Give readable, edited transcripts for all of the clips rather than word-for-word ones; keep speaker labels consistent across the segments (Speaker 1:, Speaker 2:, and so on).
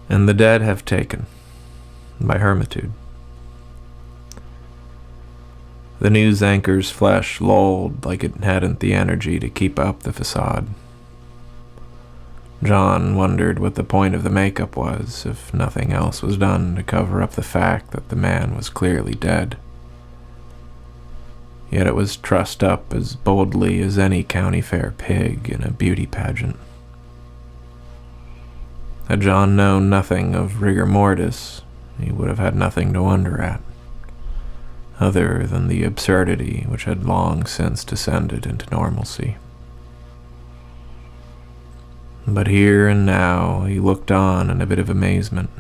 Speaker 1: And the Dead Have Taken by Hermitude. The news anchor's flesh lolled like it hadn't the energy to keep up the facade. John wondered what the point of the makeup was, if nothing else was done to cover up the fact that the man was clearly dead. Yet it was trussed up as boldly as any county fair pig in a beauty pageant. Had John known nothing of rigor mortis, he would have had nothing to wonder at, other than the absurdity which had long since descended into normalcy. But here and now he looked on in a bit of amazement.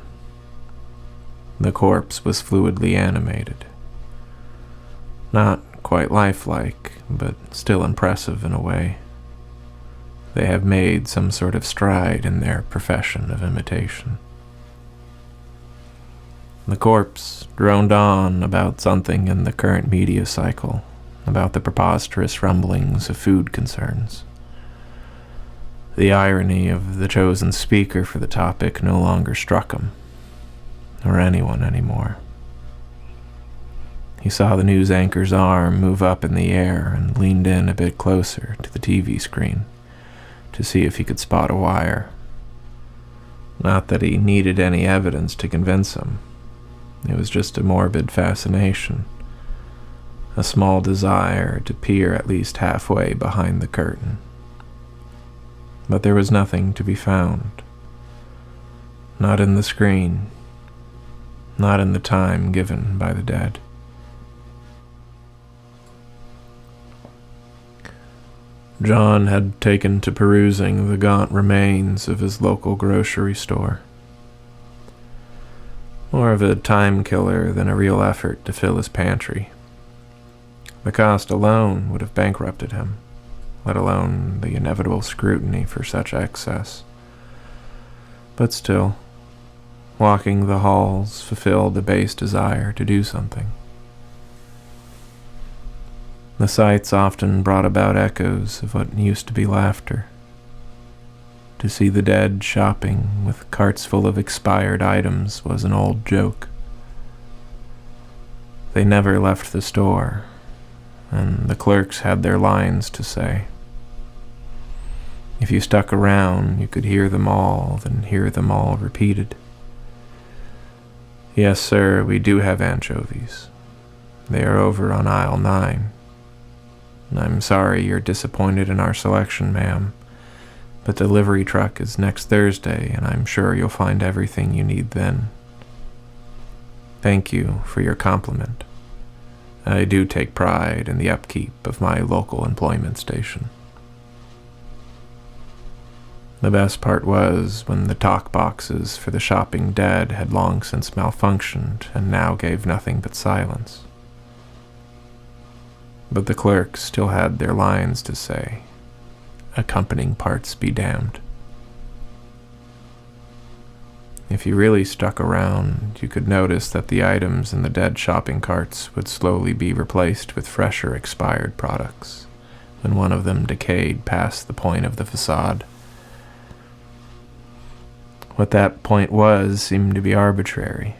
Speaker 1: The corpse was fluidly animated. Not quite lifelike, but still impressive in a way. They have made some sort of stride in their profession of imitation. The corpse droned on about something in the current media cycle, about the preposterous rumblings of food concerns. The irony of the chosen speaker for the topic no longer struck him, or anyone anymore. He saw the news anchor's arm move up in the air and leaned in a bit closer to the TV screen to see if he could spot a wire. Not that he needed any evidence to convince him. It was just a morbid fascination, a small desire to peer at least halfway behind the curtain. But there was nothing to be found. Not in the screen, not in the time given by the dead. John had taken to perusing the gaunt remains of his local grocery store. More of a time killer than a real effort to fill his pantry. The cost alone would have bankrupted him, let alone the inevitable scrutiny for such excess. But still, walking the halls fulfilled a base desire to do something. The sights often brought about echoes of what used to be laughter. To see the dead shopping with carts full of expired items was an old joke. They never left the store, and the clerks had their lines to say. If you stuck around, you could hear them all, then hear them all repeated. Yes, sir, we do have anchovies. They are over on aisle 9. I'm sorry you're disappointed in our selection, ma'am, but the delivery truck is next Thursday, and I'm sure you'll find everything you need then. Thank you for your compliment. I do take pride in the upkeep of my local employment station. The best part was when the talk boxes for the shopping dead had long since malfunctioned and now gave nothing but silence. But the clerks still had their lines to say, accompanying parts be damned. If you really stuck around, you could notice that the items in the dead shopping carts would slowly be replaced with fresher expired products when one of them decayed past the point of the facade. What that point was seemed to be arbitrary.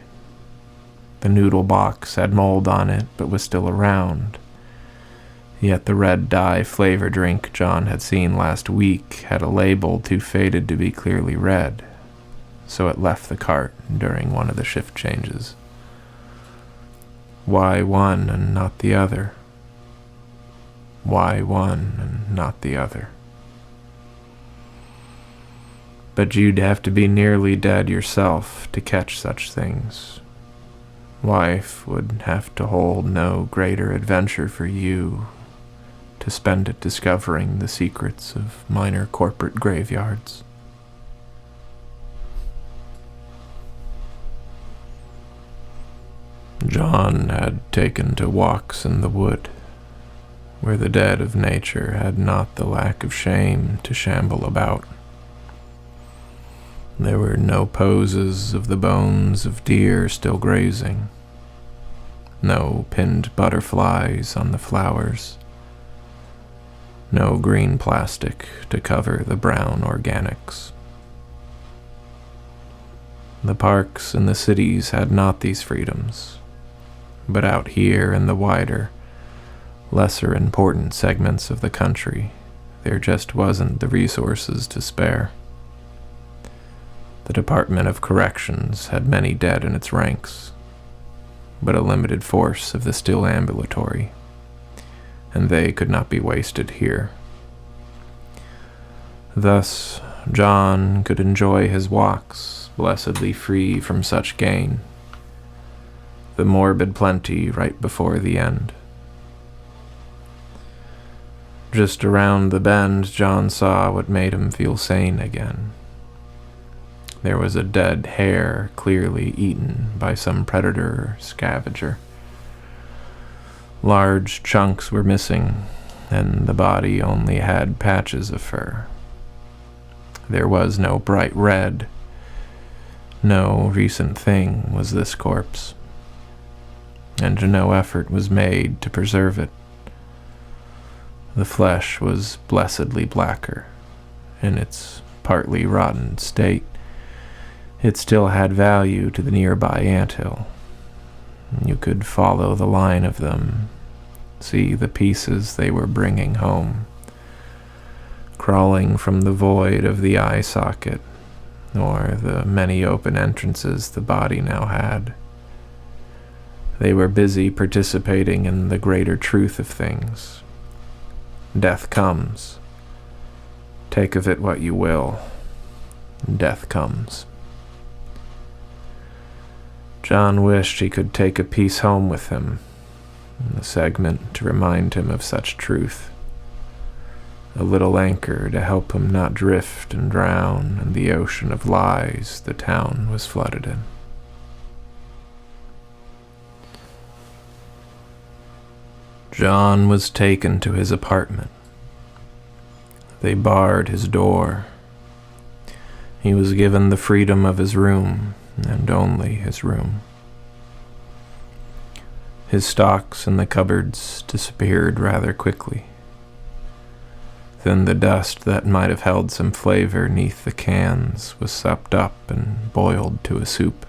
Speaker 1: The noodle box had mold on it but was still around. Yet the red dye flavor drink John had seen last week had a label too faded to be clearly read, so it left the cart during one of the shift changes. Why one and not the other? Why one and not the other? But you'd have to be nearly dead yourself to catch such things. Life would have to hold no greater adventure for you to spend it discovering the secrets of minor corporate graveyards. John had taken to walks in the wood, where the dead of nature had not the lack of shame to shamble about. There were no poses of the bones of deer still grazing, no pinned butterflies on the flowers, no green plastic to cover the brown organics. The parks and the cities had not these freedoms, but out here in the wider, lesser important segments of the country, there just wasn't the resources to spare. The Department of Corrections had many dead in its ranks, but a limited force of the still ambulatory, and they could not be wasted here. Thus, John could enjoy his walks, blessedly free from such gain, the morbid plenty right before the end. Just around the bend, John saw what made him feel sane again. There was a dead hare clearly eaten by some predator or scavenger. Large chunks were missing, and the body only had patches of fur. There was no bright red. No recent thing was this corpse, and no effort was made to preserve it. The flesh was blessedly blacker. In its partly rotten state, it still had value to the nearby anthill. You could follow the line of them, see the pieces they were bringing home, crawling from the void of the eye socket, or the many open entrances the body now had. They were busy participating in the greater truth of things. Death comes. Take of it what you will. Death comes. John wished he could take a piece home with him, a segment to remind him of such truth, a little anchor to help him not drift and drown in the ocean of lies the town was flooded in. John was taken to his apartment. They barred his door. He was given the freedom of his room, and only his room. His stocks in the cupboards disappeared rather quickly. Then the dust that might have held some flavor neath the cans was supped up and boiled to a soup.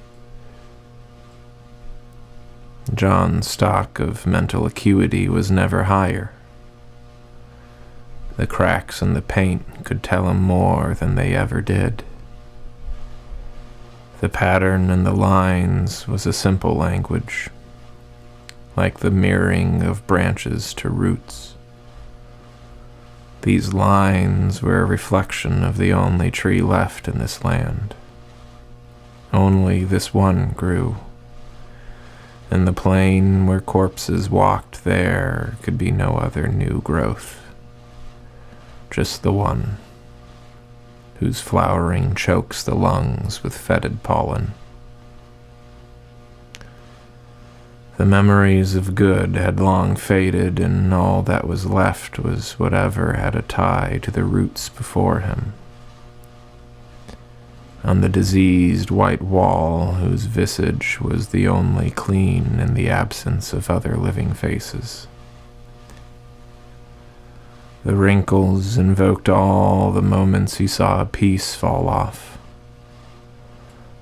Speaker 1: John's stock of mental acuity was never higher. The cracks in the paint could tell him more than they ever did. The pattern and the lines was a simple language, like the mirroring of branches to roots. These lines were a reflection of the only tree left in this land. Only this one grew. In the plain where corpses walked there could be no other new growth. Just the one, whose flowering chokes the lungs with fetid pollen. The memories of good had long faded, and all that was left was whatever had a tie to the roots before him. On the diseased white wall, whose visage was the only clean in the absence of other living faces. The wrinkles invoked all the moments he saw a piece fall off,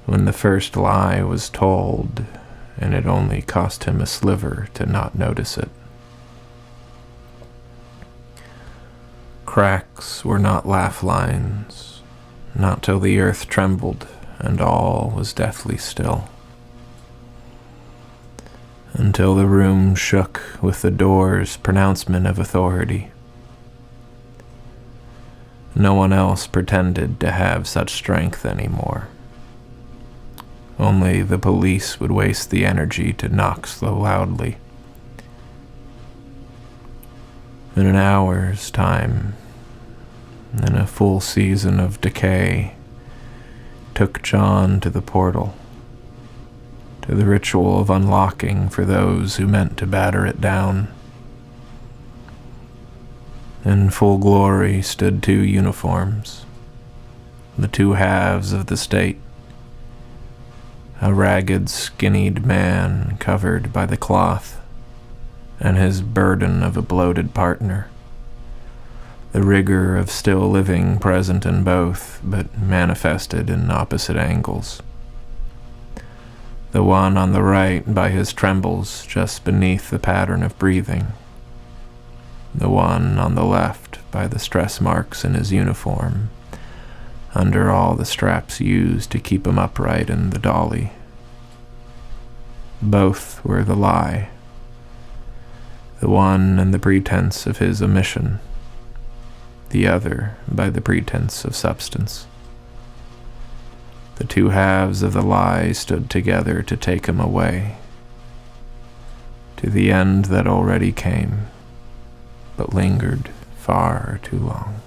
Speaker 1: when the first lie was told, and it only cost him a sliver to not notice it. Cracks were not laugh lines, not till the earth trembled and all was deathly still, until the room shook with the door's pronouncement of authority. No one else pretended to have such strength anymore. Only the police would waste the energy to knock so loudly. In an hour's time, in a full season of decay, took John to the portal, to the ritual of unlocking for those who meant to batter it down. In full glory stood two uniforms, the two halves of the state. A ragged, skinnied man covered by the cloth, and his burden of a bloated partner. The rigor of still living present in both, but manifested in opposite angles. the one on the right by his trembles just beneath the pattern of breathing, the one on the left by the stress marks in his uniform, under all the straps used to keep him upright in the dolly. Both were the lie, the one in the pretense of his omission, the other by the pretense of substance. The two halves of the lie stood together to take him away, to the end that already came, but lingered far too long.